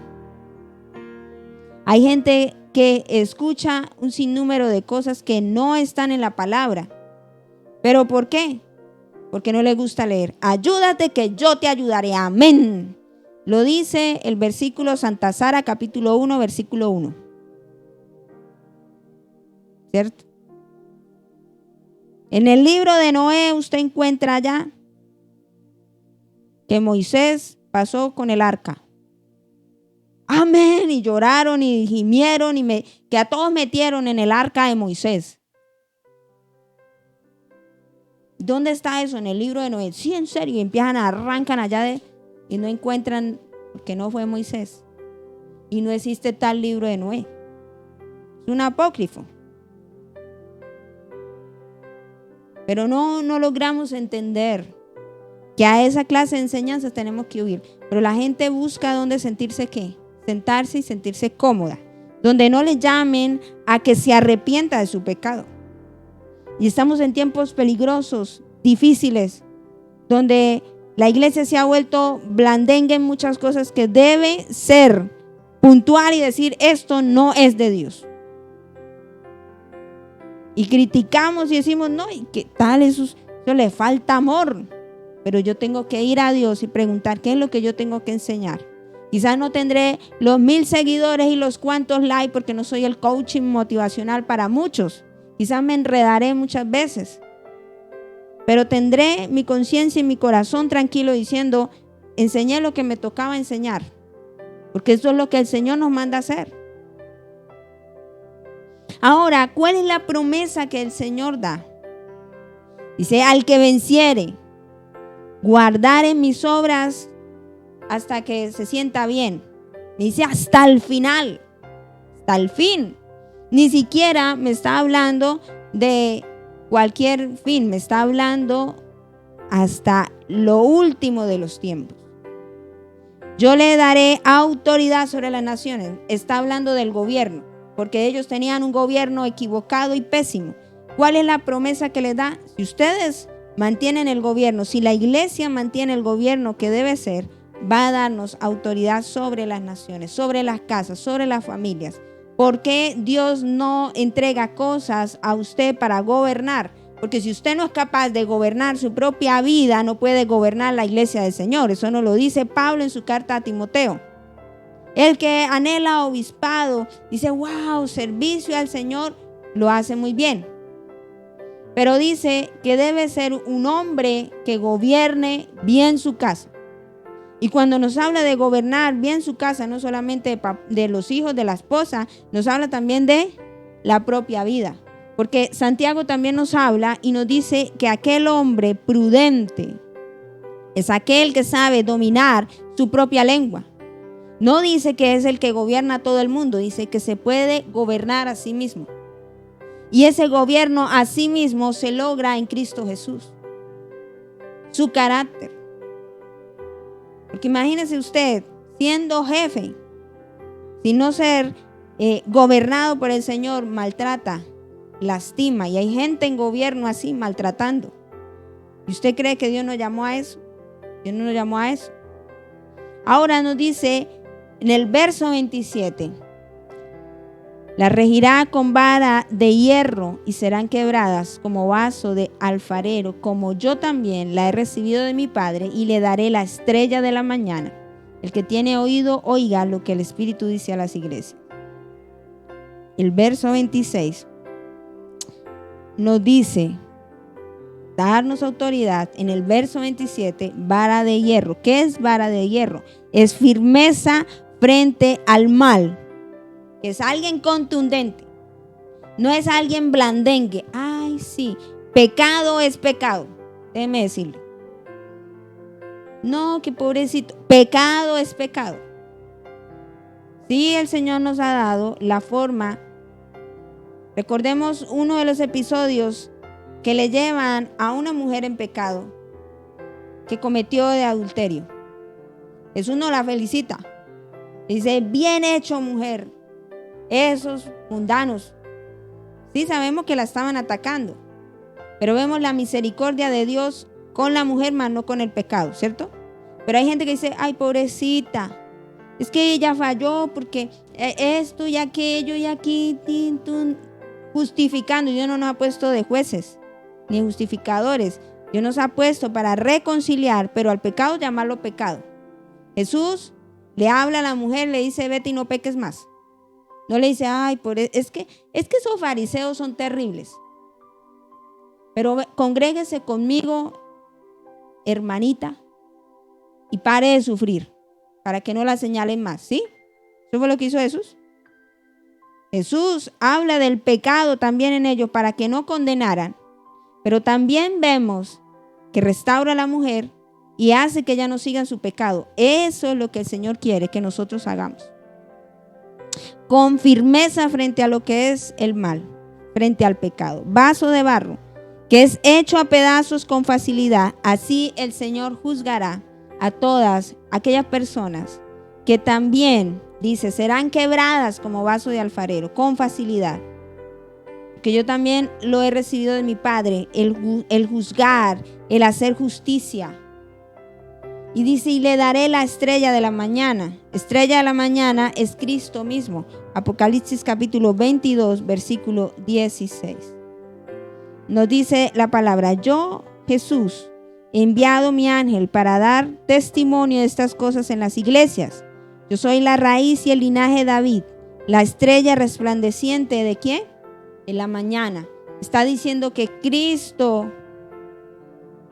Hay gente que escucha un sinnúmero de cosas que no están en la palabra. ¿Pero por qué? Porque no le gusta leer. Ayúdate que yo te ayudaré. Amén. Lo dice el versículo Santa Sara, capítulo 1, versículo 1. ¿Cierto? En el libro de Noé usted encuentra allá que Moisés pasó con el arca. Amén. Y lloraron y gimieron que a todos metieron en el arca de Moisés. ¿Dónde está eso? En el libro de Noé. Sí, en serio. Y empiezan arrancan allá y no encuentran, porque no fue Moisés. Y no existe tal libro de Noé. Es un apócrifo. Pero no logramos entender que a esa clase de enseñanzas tenemos que huir. Pero la gente busca dónde sentirse ¿qué? Sentarse y sentirse cómoda. Donde no le llamen a que se arrepienta de su pecado. Y estamos en tiempos peligrosos, difíciles, donde la iglesia se ha vuelto blandengue en muchas cosas que debe ser puntual y decir esto no es de Dios. Y criticamos y decimos no, ¿y qué tal? Eso le falta amor. Pero yo tengo que ir a Dios y preguntar qué es lo que yo tengo que enseñar. Quizás no tendré los 1000 seguidores y los cuantos likes porque no soy el coaching motivacional para muchos. Quizás me enredaré muchas veces, pero tendré mi conciencia y mi corazón tranquilo diciendo, enseñé lo que me tocaba enseñar, porque eso es lo que el Señor nos manda a hacer. Ahora, ¿cuál es la promesa que el Señor da? Dice, al que venciere, guardaré mis obras hasta que se sienta bien. Dice, hasta el final, hasta el fin. Ni siquiera me está hablando de cualquier fin, me está hablando hasta lo último de los tiempos. Yo le daré autoridad sobre las naciones. Está hablando del gobierno, porque ellos tenían un gobierno equivocado y pésimo. ¿Cuál es la promesa que les da? Si ustedes mantienen el gobierno, si la iglesia mantiene el gobierno que debe ser, va a darnos autoridad sobre las naciones, sobre las casas, sobre las familias? ¿Por qué Dios no entrega cosas a usted para gobernar? Porque si usted no es capaz de gobernar su propia vida, no puede gobernar la iglesia del Señor. Eso nos lo dice Pablo en su carta a Timoteo. El que anhela obispado dice, wow, servicio al Señor, lo hace muy bien. Pero dice que debe ser un hombre que gobierne bien su casa. Y cuando nos habla de gobernar bien su casa, no solamente de los hijos, de la esposa, nos habla también de la propia vida. Porque Santiago también nos habla y nos dice que aquel hombre prudente es aquel que sabe dominar su propia lengua. No dice que es el que gobierna a todo el mundo, dice que se puede gobernar a sí mismo. Y ese gobierno a sí mismo se logra en Cristo Jesús. Su carácter. Porque imagínese usted, siendo jefe, sin no ser gobernado por el Señor, maltrata, lastima. Y hay gente en gobierno así, maltratando. ¿Y usted cree que Dios nos llamó a eso? Dios no nos llamó a eso. Ahora nos dice en el verso 27, la regirá con vara de hierro y serán quebradas como vaso de alfarero, como yo también la he recibido de mi Padre, y le daré la estrella de la mañana. El que tiene oído, oiga lo que el Espíritu dice a las iglesias. El verso 26 nos dice, darnos autoridad. En el verso 27, vara de hierro. ¿Qué es vara de hierro? Es firmeza frente al mal. Es alguien contundente. No es alguien blandengue. Ay, sí. Pecado es pecado. Déjeme decirle. No, que pobrecito. Pecado es pecado. Sí, el Señor nos ha dado la forma. Recordemos uno de los episodios que le llevan a una mujer en pecado que cometió de adulterio. Jesús no la felicita. Dice, bien hecho, mujer. Esos mundanos, sí sabemos que la estaban atacando, pero vemos la misericordia de Dios con la mujer, más no con el pecado, ¿cierto? Pero hay gente que dice, ay, pobrecita, es que ella falló porque esto y aquello y aquí, justificando. Dios no nos ha puesto de jueces ni justificadores. Dios nos ha puesto para reconciliar, pero al pecado llamarlo pecado. Jesús le habla a la mujer, le dice, vete y no peques más. No le dice, ay, es que esos fariseos son terribles. Pero congréguese conmigo, hermanita, y pare de sufrir, para que no la señalen más, ¿sí? ¿Eso fue lo que hizo Jesús? Jesús habla del pecado también en ellos para que no condenaran, pero también vemos que restaura a la mujer y hace que ella no siga en su pecado. Eso es lo que el Señor quiere que nosotros hagamos. Con firmeza frente a lo que es el mal, frente al pecado. Vaso de barro, que es hecho a pedazos con facilidad. Así el Señor juzgará a todas aquellas personas que también, dice, serán quebradas como vaso de alfarero, con facilidad. Que yo también lo he recibido de mi Padre, el juzgar, el hacer justicia. Y dice, y le daré la estrella de la mañana. Estrella de la mañana es Cristo mismo. Apocalipsis capítulo 22, versículo 16. Nos dice la palabra, yo, Jesús, he enviado mi ángel para dar testimonio de estas cosas en las iglesias. Yo soy la raíz y el linaje de David, la estrella resplandeciente ¿de quién? De la mañana. Está diciendo que Cristo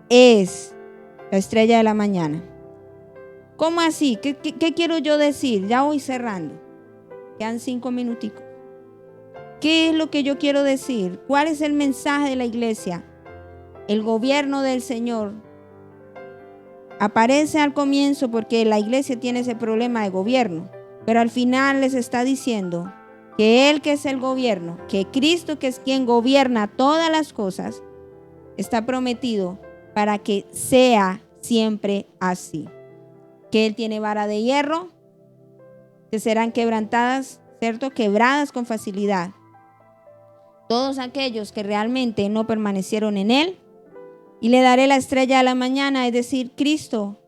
es la estrella de la mañana. ¿Cómo así? ¿Qué quiero yo decir? Ya voy cerrando. Quedan 5 minuticos. ¿Qué es lo que yo quiero decir? ¿Cuál es el mensaje de la iglesia? El gobierno del Señor aparece al comienzo porque la iglesia tiene ese problema de gobierno, pero al final les está diciendo que Él, que es el gobierno, que Cristo, que es quien gobierna todas las cosas, está prometido para que sea siempre así. Que Él tiene vara de hierro, que serán quebrantadas, ¿cierto? Quebradas con facilidad. Todos aquellos que realmente no permanecieron en Él. Y le daré la estrella de la mañana, es decir, Cristo,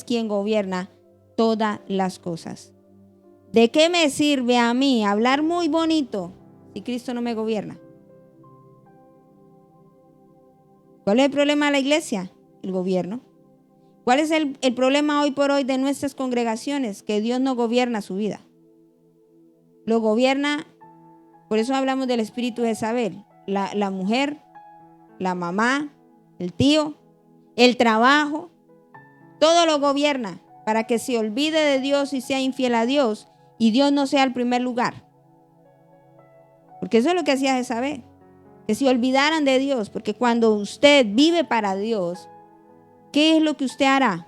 quien gobierna todas las cosas. ¿De qué me sirve a mí hablar muy bonito si Cristo no me gobierna? ¿Cuál es el problema de la iglesia? El gobierno. ¿Cuál es el problema hoy por hoy de nuestras congregaciones? Que Dios no gobierna su vida. Lo gobierna, por eso hablamos del espíritu de Jezabel. La mujer, la mamá, el tío, el trabajo, todo lo gobierna para que se olvide de Dios y sea infiel a Dios y Dios no sea el primer lugar. Porque eso es lo que hacía Jezabel, que se olvidaran de Dios, porque cuando usted vive para Dios, ¿qué es lo que usted hará?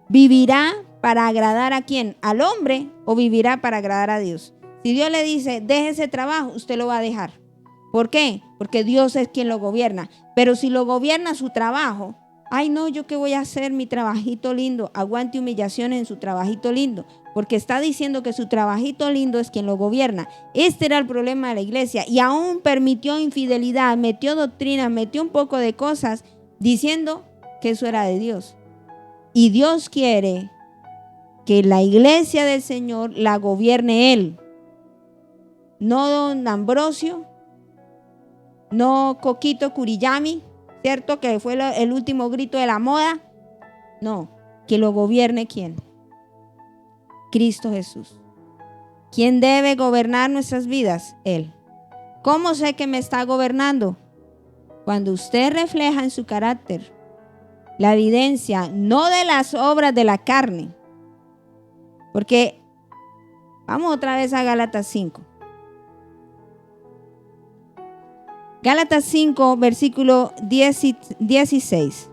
¿Vivirá para agradar a quién? ¿Al hombre o vivirá para agradar a Dios? Si Dios le dice, deje ese trabajo, usted lo va a dejar. ¿Por qué? Porque Dios es quien lo gobierna. Pero si lo gobierna su trabajo, ay no, ¿yo qué voy a hacer? Mi trabajito lindo, aguante humillaciones en su trabajito lindo, porque está diciendo que su trabajito lindo es quien lo gobierna. Este era el problema de la iglesia y aún permitió infidelidad, metió doctrinas, metió un poco de cosas diciendo que eso era de Dios. Y Dios quiere que la iglesia del Señor la gobierne Él. No don Ambrosio, no Coquito Curiyami, ¿cierto? Que fue el último grito de la moda. No, que lo gobierne ¿quién? Cristo Jesús. ¿Quién debe gobernar nuestras vidas? Él. ¿Cómo sé que me está gobernando? Cuando usted refleja en su carácter la evidencia, no de las obras de la carne. Porque, vamos otra vez a Gálatas 5. Gálatas 5, versículo 16.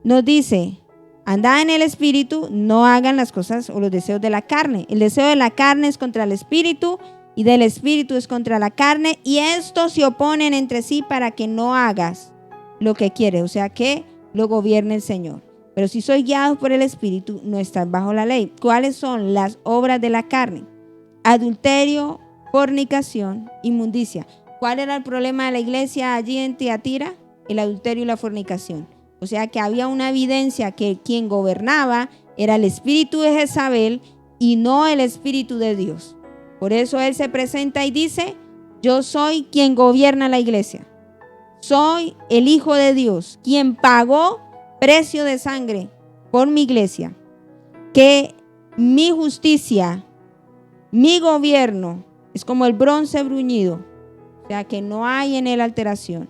Nos dice, andad en el espíritu, no hagan las cosas o los deseos de la carne. El deseo de la carne es contra el espíritu y del espíritu es contra la carne, y estos se oponen entre sí para que no hagas lo que quieres, o sea que lo gobierne el Señor. Pero si sois guiados por el espíritu, no estás bajo la ley. ¿Cuáles son las obras de la carne? Adulterio, fornicación, inmundicia. ¿Cuál era el problema de la iglesia allí en Tiatira? El adulterio y la fornicación. O sea que había una evidencia que quien gobernaba era el espíritu de Jezabel y no el espíritu de Dios. Por eso él se presenta y dice, yo soy quien gobierna la iglesia. Soy el Hijo de Dios, quien pagó precio de sangre por mi iglesia. Que mi justicia, mi gobierno es como el bronce bruñido, o sea que no hay en él alteración,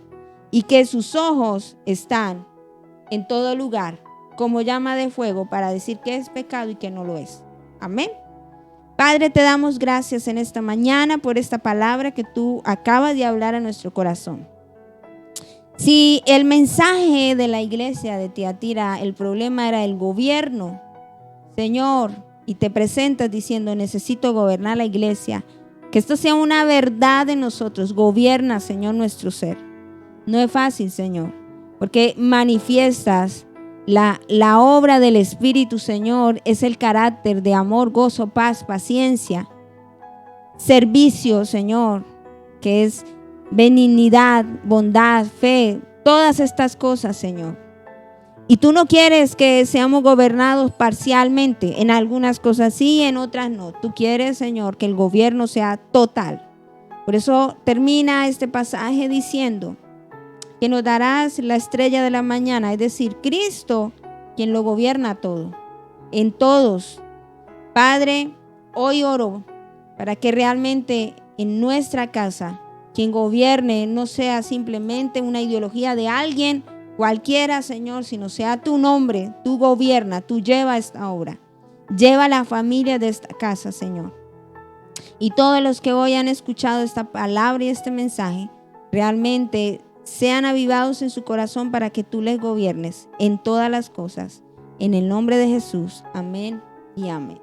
y que sus ojos están en todo lugar como llama de fuego para decir que es pecado y que no lo es. Amén. Padre, te damos gracias en esta mañana por esta palabra que tú acabas de hablar a nuestro corazón. Si el mensaje de la iglesia de Tiatira, el problema era el gobierno, Señor, y te presentas diciendo, necesito gobernar la iglesia, que esto sea una verdad de nosotros. Gobierna, Señor, nuestro ser. No es fácil, Señor, porque manifiestas la obra del Espíritu, Señor, es el carácter de amor, gozo, paz, paciencia, servicio, Señor, que es benignidad, bondad, fe, todas estas cosas, Señor. Y tú no quieres que seamos gobernados parcialmente, en algunas cosas sí, en otras no. Tú quieres, Señor, que el gobierno sea total. Por eso termina este pasaje diciendo que nos darás la estrella de la mañana, es decir, Cristo, quien lo gobierna todo, en todos. Padre, hoy oro para que realmente en nuestra casa quien gobierne no sea simplemente una ideología de alguien cualquiera, Señor, sino sea tu nombre. Tú gobierna, tú lleva esta obra, lleva la familia de esta casa, Señor. Y todos los que hoy han escuchado esta palabra y este mensaje realmente sean avivados en su corazón para que tú les gobiernes en todas las cosas. En el nombre de Jesús. Amén y amén.